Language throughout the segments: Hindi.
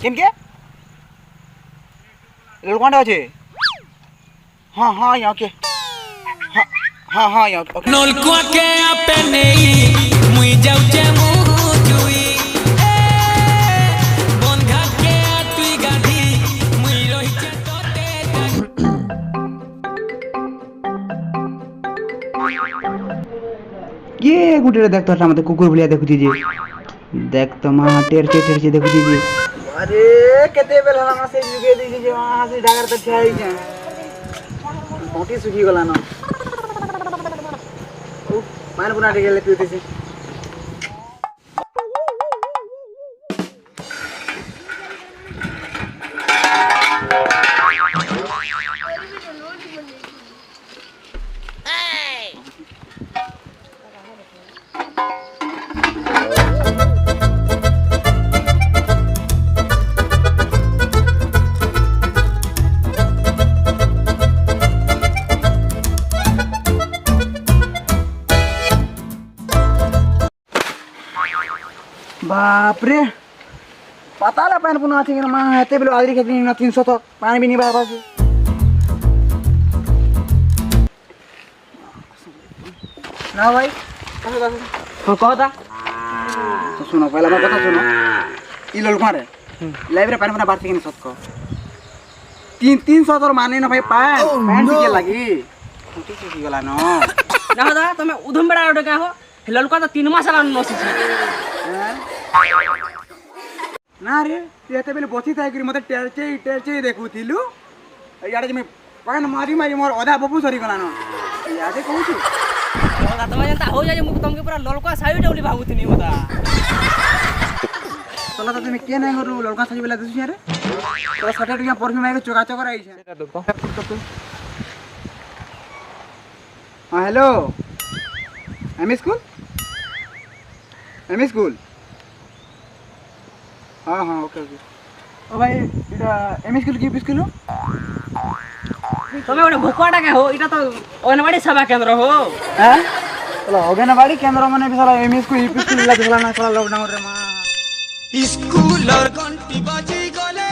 કેમ કે લોકોંડા છે હા હા यहाँ के हाँ हाँ यहाँ ओके नलकुआ के आपे नहीं मुई जाउचे मुजुई बंधा के तुई गाधी मुई रहिचे तोते ये गुटे देख तो मते कुकुर भलिया देखु जे देख तो मा टेर देखु जे अरे केते बेला ना से जुगे दी जे वहां से डागर तक आई जे पोटी सुखी गला न मान पुना टे गेले पीते से बाप रे पता ला पानी पुना थी ना मां हेते बेलो आदरी खेती ना 300 तो पानी भी नहीं बाबा से ना भाई तो कहता तो सुनो पहला मैं कथा सुनो ई ललका रे लाइव रे पानी पुना बात थी ना सत को 300 तो माने ना भाई पैन के लगी छोटी छोटी गला न ना दादा તમે ઉધમ બડા ઓડે કા હો લલકા તો 3 માસ લાન નોસી છે ना रे येते बेले बसी थाई कि मते टेलचे देखुथिलु याडे जे पान मारी मोर आधा बबू सरी गला न यादे कहू छु दादा તમે જનતા हो जाय मुक तुमके पूरा ललका साइड ओली भागुतनी होता तोला तो तुम के नै गरु ललका साजी बेला दसु रे तो 60 टका परफ्यूम आइ चोका चकर आइ छे हां हेलो एम स्कूल हाँ हाँ ओके ओके ओ भाई इटा एम स्कूल की स्कूल તમે ઓડે ભોકવાડા કે હો ઈટા તો ઓનવાડી સભા કેન્દ્ર हो हैं चलो अंगनवाड़ी केंद्र माने भी साला एम स्कूल यूपी स्कूल ला चला ना साला लॉकडाउन रे मां स्कूल और घंटी बजी गले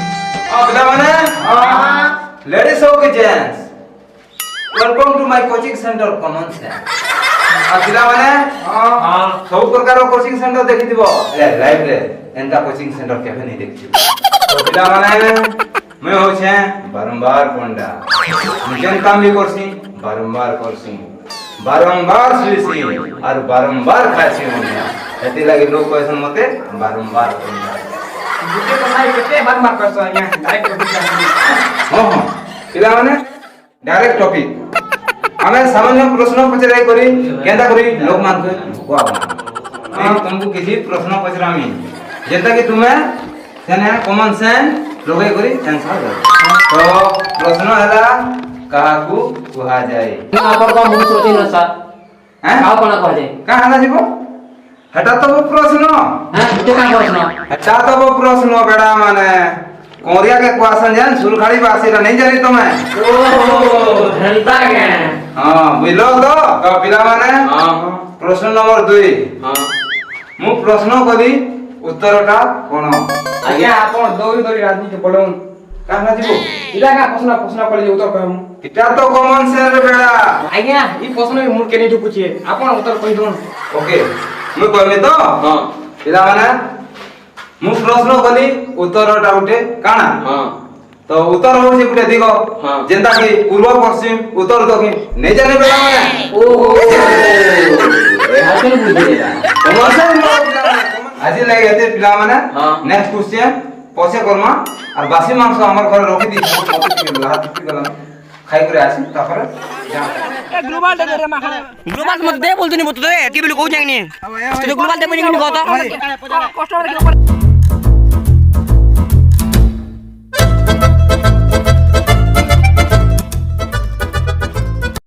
अगला माने हां लेडीज हो के gents welcome to my coaching centre common sense अगला माने हां सब प्रकार कोचिंग सेंटर देखि दिबो लाइव रे एनका कोचिंग सेंटर केफे नहीं देखि तो पिला माने मैं हो छे बारंबार पंडा मुझन काम भी करसी बारंबार करसी बारंबार सुईसी और बारंबार खासी होने एते लागे लोग क्वेश्चन मते बारंबार पंडा बुझे तो भाई केते बारंबार करसो यहाँ डायरेक्ट टॉपिक हां हां पिला माने डायरेक्ट टॉपिक हमें सामान्य प्रश्न पचराई करी केंदा करी लोग मान के कोआ नहीं तुमको किसी प्रश्न पचरामी जेता कि तुम्हें सेने कॉमन सेंस लोगे करी आंसर दे तो प्रश्न हला काहाकू कुहा जाए आपण को मुख सोची न सर हैं का कोना कह जाय का हला जीवो हटा तो वो प्रश्न हां तो का प्रश्न हटा तो वो प्रश्न बेड़ा माने कोरिया के क्वेश्चन जान सुलखाड़ी बासीरा नहीं जानी तुम्हें ओ घंटा के हां बुझलो तो पिला माने हां प्रश्न नंबर 2 हां मु प्रश्न करी उत्तरटा कोन आज्ञा आपण दौरी दौरी राजनीति पढौन कहना जीवो इला का प्रश्न पढले उत्तर कहम इटा तो कॉमन सेंस बेड़ा आज्ञा ई प्रश्न मुर के नहीं ढुकुची आपण उत्तर कहि दोन ओके मु कहमे तो हां पिला माने मु प्रश्न कली उत्तरटा उठे काना हां तो उत्तर हो जे गुटे दिगो हाँ। जेंता कि पूर्व पश्चिम उत्तर दक्षिण नहीं जाने बेड़ा माने ओहो हाथन बुझेला आज लगे एते पिला माने हाँ। नेक्स्ट क्वेश्चन पछे करमा और बासी मांस हमर घर रखि दी मते लाहा टिपि गला ଖାଇ କରି ଆସି ତାପରେ ଯାଅ। ए ग्लोबल दे रे मा ग्लोबल मत दे बोलतनी मत दे की बोली कहू जांगनी तू ग्लोबल दे बनी कहू तो कस्टमर के ऊपर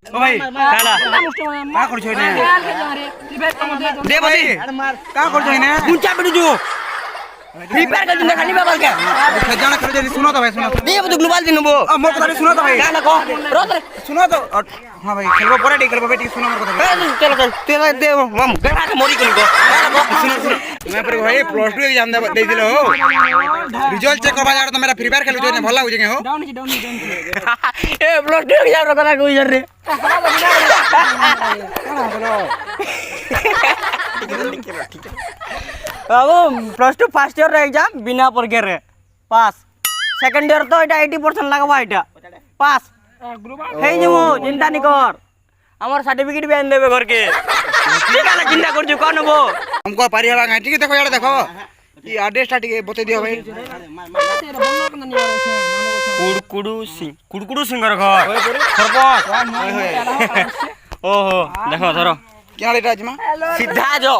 ओ भाई काला का कर छ ने दे बसी का कर छ ने गुंचा बिडू जो रिपेयर कर दिन खाली बाबा के खजाना कर दे सुनो तो भाई सुनो दे तो ग्लोबल दिन बो मोर কথা सुनो तो भाई काला को रोत रे सुनो तो हां भाई खेलबो परे टी खेलबो बेटी सुनो मोर কথা चलो चल तेरा दे हम गड़ा के मोरी कनी को सुनो सुनो मैं पर भाई प्लस 2 एग्जाम दे दिलो हो रिजल्ट चेक करबा जाड़ तो मेरा फ्री फायर खेलु जो ने भला हो जेगे हो डाउन ए प्लस 2 के जा करा कोई जर रे बाबू प्लस 2 फर्स्ट ईयर एग्जाम बिना परीक्षा रे पास सेकंड ईयर तो एटा 80% लागबा एटा पास हे जमो चिंता नहीं कर हमर सर्टिफिकेट भी आन देबे घर के निकाला चिंता कर जो कोन बो हमको पारी हवा गाटी के देखो यार देखो ई एड्रेस टा टिके बते दियो भाई कुड़कुड़ू सिंह घर सरपंच ओहो देखो धरो क्या लेटा अजमा सीधा जो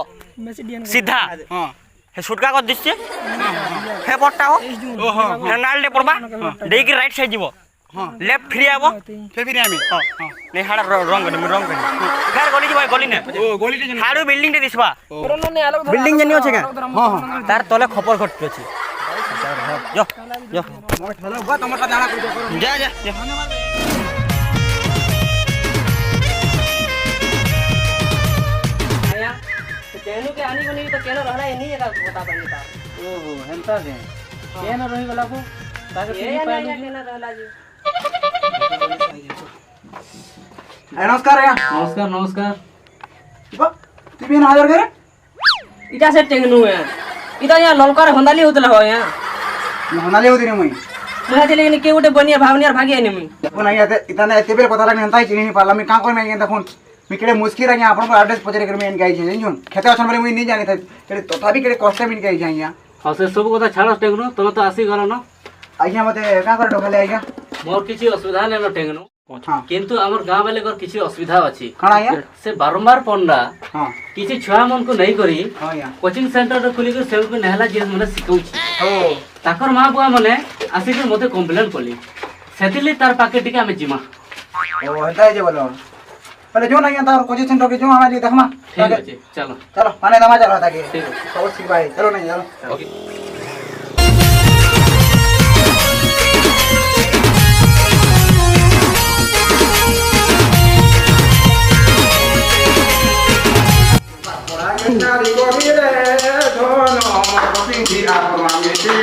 सीधा हां हे सुटका कर दिस हे पट्टा हो ओहो हे नाल दे पड़बा दे के राइट साइड जीवो हां लेफ्ट फ्री आबो फेबिरी आमी हां नहीं हाड़ा रंग कर घर गली जीवा गली ने ओ गोली टे हाड़ू बिल्डिंग दे दिसबा बिल्डिंग जनी होछे का हां हां तार तले खपर घट अछि जो जो मोर ठलो बा तमर का जाना करो जा जा केनु के आनी कोनी तो केनो रहना नहीं है बता पानी ता ओहो हेंता के केन रही वाला को ताके पिनी पानी केना रहला जी नमस्कार या नमस्कार नमस्कार बा तू भी ना हाजर करे इटा से टेंगनु है इटा यहाँ ललकार हंदाली होतला हो यहाँ हनाले होदी ने मुई मैं चले ने के उठे बनिया भावनियार भागे ने मुई देखो ना याते इतना एते बेल पता लागने हंता चिनी पाला मैं का कोई मैं देखो मैं केड़े मुश्किल रही आपन को एड्रेस पचरे कर मैं गाई छै जन खेते असन बले मुई नहीं जाने था केड़े तथापि केड़े कष्ट में गाई छै यहाँ हाँ से सब कथा छाड़ टेंगनु तुम तो आसी गल न आज्ञा मते का कर ढोखले आज्ञा मोर किसी असुविधा नहीं न टेंगनु हां किंतु हमर गांव वाले कर किसी असुविधा अछि कणा या से बारंबार पंडा हां किसी छुआ मन को नहीं करी हां या कोचिंग सेंटर रे खुली कर से को नहला जिस मने सिखौ छी ओ ताकर मां बुआ मने आसी के मते कंप्लेंट कली सेतिली तार पाके टिके हमें जिमा ओ हंता जे बोलो पहले जो ना यहाँ तार कोचिंग सेंटर के जो हमारे देखमा ठीक है चलो चलो माने दमा चलो ताकि ठीक है सब ठीक भाई चलो नहीं चलो नारी गोरी रे धन मर पिंधी आपमा मिटे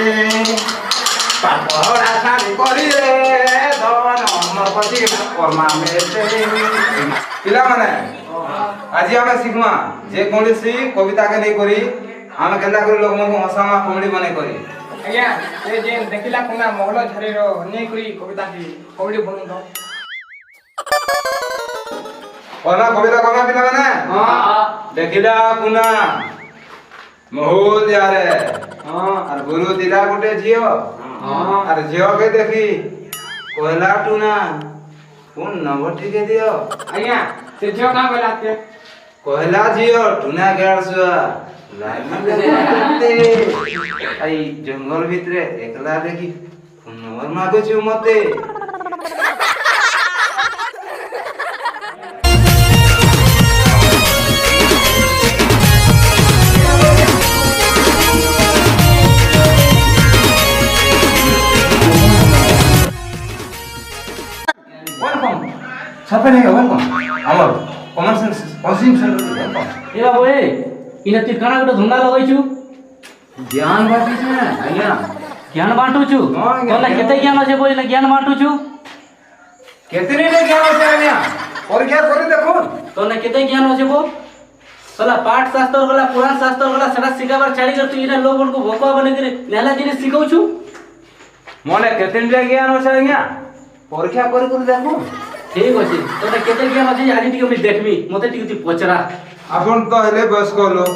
पापड़ा सारी गोरी रे धन मर पिंधी आपमा मिटे पिला माने आज हमें सिखमा जे कोनसी कविता के नहीं करी हमें केंदा करी लोग को हसामा कॉमेडी बने करी आज्ञा ए जे देखिला कोना मोहल झरे रो नहीं करी कविता की कॉमेडी बनू तो कोना कविता कोना पिला माने हां देखिला कुना महूल यारे हां और गुरु दिला गुटे जियो हां और जियो के देखी कोहला टुना कौन नंबर ठीक है दियो आज्ञा से जो का बोलाते कोहला जियो टुना गेरसुआ आई जंगल भितरे एकला देखी नंबर मागो छु मते वेलकम सबे नहीं वेलकम हमर common sense coaching centre welcome ए बाबू ए इने तू काना गोटे धंदा लगै छु ज्ञान बाटी छे आज्ञा ज्ञान बांटू छु हाँ, ज्ञान। तोला केते ज्ञान আছে बोले ज्ञान बांटू छु केतनी रे ज्ञान छे आज्ञा परीक्षा करी देखो तोला केते ज्ञान আছে बो तोला पाठ शास्त्र गला पुराण शास्त्र गला सेटा सिखाबार छाड़ी कर तू इना लोगन को भोका बने करे नेला जिने सिखौ छु मने केतनी रे ज्ञान छे आज्ञा परीक्षा करी देखो ठीक अछि तोला केते ज्ञान আছে आज टिके मी देखमी मते टिके तू पचरा आपण तो हेले वयस्क लोग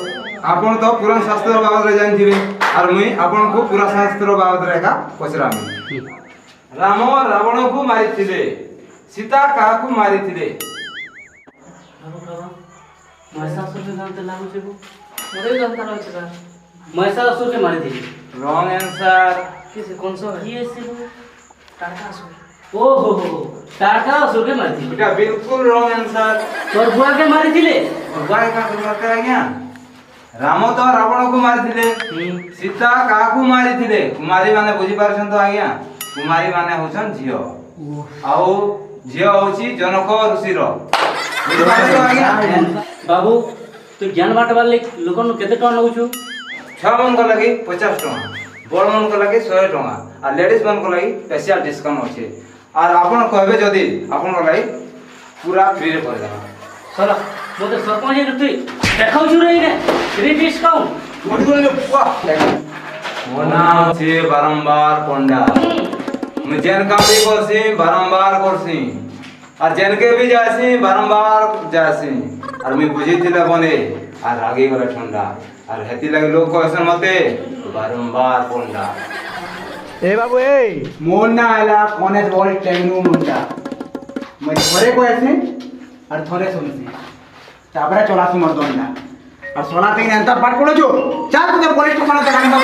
आपण तो पुराण शास्त्र बाबत रे जानथिबे और मुई आपण को पुराण शास्त्र बाबत रे का पचरामी राम रावण को मारिथिले ସୀତା କାହାକୁ ମାରିଥିଲେ? ମହିଷାସୁରକେ ଜାଣତେ ଲାଗୁଛେ ଗো ମୋତେ ବି ଜାଣତା ଲାଗୁଛେ ସାର୍ ମହିଷାସୁରକେ ମାରିଥିଲି ରଙ୍ଗ ଆନ୍ସର। କିଏ ସେ କଂସ କିଏ ସେ ଗো ଟାଟାସୁର ଓହୋ ହୋ ଟାଟାସୁରକେ ମାରିଥିଲି এটা বিলকুল রং আনসার। তোর বুয়াকে মারিছিলে ভগবান কাকে মারতে আজ্ঞা? রাম তো রাবণକୁ মারিଥିଲେ। সীতা কাহাକୁ মারিଥିଲେ? কুমারী মানে বুঝি পারছন তো আজ্ঞা? কুমারী মানে হউছন ঝিও। ଆଉ ଝିଅ ହଉଛି ଜନକ ଋଷିର। ବୁଝିପାରିଲେ ତ ଆଜ୍ଞା? ବାବୁ ତୁ ଜ୍ଞାନ ବାଣ୍ଟବାର ଲାଗି ଲୋକଙ୍କୁ କେତେ ଟଙ୍କା ନଉଛୁ ଛୁଆ ମାନଙ୍କ ଲାଗି 50 ଟଙ୍କା, ବଡ଼ ମାନଙ୍କ ଲାଗି 100 ଟଙ୍କା, আর লেডিস ମାନଙ୍କ লাগি স্পেশাল ডিসকাউন্ট আছে। আর ଆପଣ କହିବେ ଯଦି ଆପଣଙ୍କ ଲାଗି ପୁରା ଫ୍ରିରେ କରିଦେବା। ସଲା ମୋତେ ସରପଞ୍ଚ ହେଇକି ତୁଇ ଦେଖାଉଛୁ ରେ ଏଇନେ ଫ୍ରି ଡିସକାଉଣ୍ଟ ମୋ ନାଁ ଅଛି ବାରମ୍ବାର ପଣ୍ଡା। ମୁଁ ଯେନ୍ କାମ ବି କରସି ବାରମ୍ବାର କରସି, আর যেনকে भी যাসি বারম্বার যাসি। আর মুই বুঝিছিলে বনে আর রাগি গলে ঠান্ডা, আর হেতি লাগে লোক কইছেন মতে বারম্বার পন্ডা। ए बाबू ए मोर ना आला कॉलेज बॉल टेनु मुंडा मैं थोड़े को ऐसे और थोड़े सुनसी ताबरा चलासी मर दोंडा और सोला तीन अंतर पाट पड़ो जो चार तुझे पुलिस को खाना देखाने का